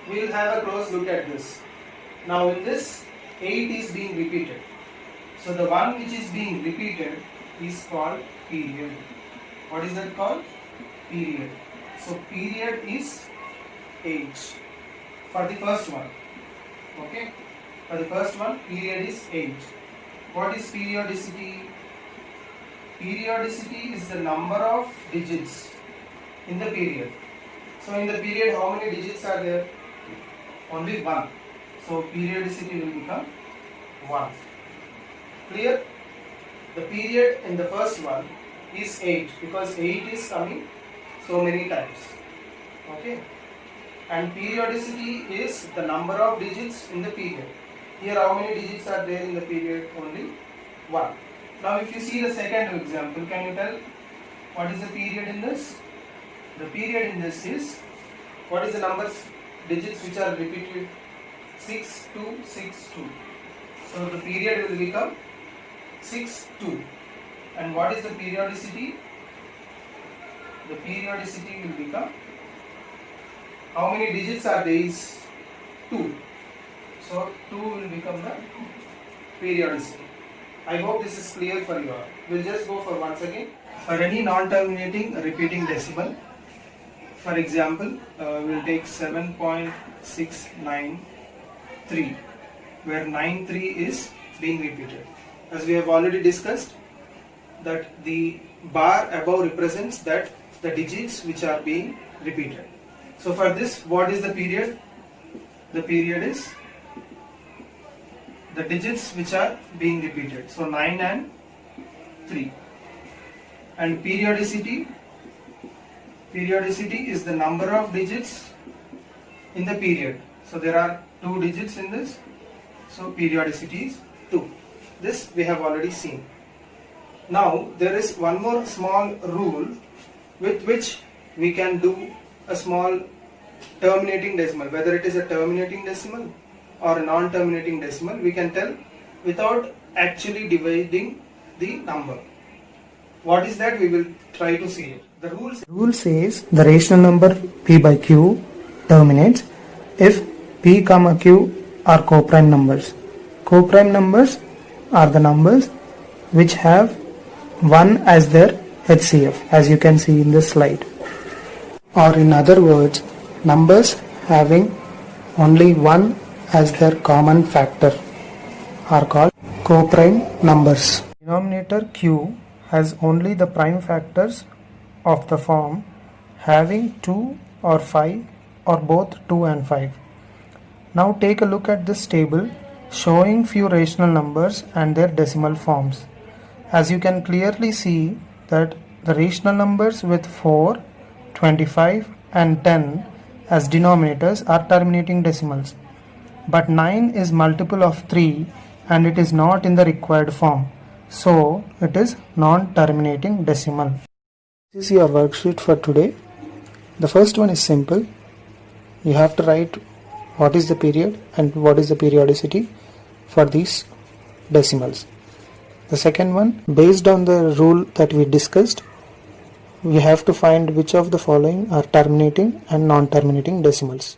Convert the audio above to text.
we will have a close look at this. Now in this 8 is being repeated. So the one which is being repeated is called period. What is that called? Period. So period is 8 for the first one. Okay. For the first one, period is 8. What is periodicity? Periodicity is the number of digits in the period. So in the period, how many digits are there? Only 1. So periodicity will become 1. Clear? The period in the first one is 8 because 8 is coming so many times. Okay? And periodicity is the number of digits in the period. Here how many digits are there in the period? Only 1. Now if you see the second example, can you tell what is the period in this? The period in this is, what is the numbers, digits which are repeated? 6, 2, 6, 2. So the period will become 6, 2. And what is the periodicity? The periodicity will become, how many digits are there? Is 2. So 2 will become the periodicity. I hope this is clear for you all. We'll just go for once again. For any non-terminating repeating decimal, for example, we'll take 7.693, where 93 is being repeated. As we have already discussed, that the bar above represents that the digits which are being repeated. So for this, what is the period? The period is the digits which are being repeated. So 9 and 3. And periodicity is the number of digits in the period. So there are 2 digits in this. So periodicity is 2. This we have already seen. Now there is one more small rule with which we can do a small terminating decimal. Whether it is a terminating decimal or a non-terminating decimal, we can tell without actually dividing the number. What is that? We will try to see it. The rule says the rational number p by q terminates if p comma q are co-prime numbers. Co-prime numbers are the numbers which have 1 as their HCF, as you can see in this slide. Or in other words, numbers having only 1 as their common factor are called co-prime numbers. Denominator q has only the prime factors of the form having 2 or 5 or both 2 and 5. Now take a look at this table showing few rational numbers and their decimal forms. As you can clearly see that the rational numbers with 4, 25 and 10 as denominators are terminating decimals. But 9 is multiple of 3 and it is not in the required form. So it is non-terminating decimal. This is your worksheet for today. The first one is simple. You have to write what is the period and what is the periodicity for these decimals. The second one, based on the rule that we discussed, we have to find which of the following are terminating and non-terminating decimals.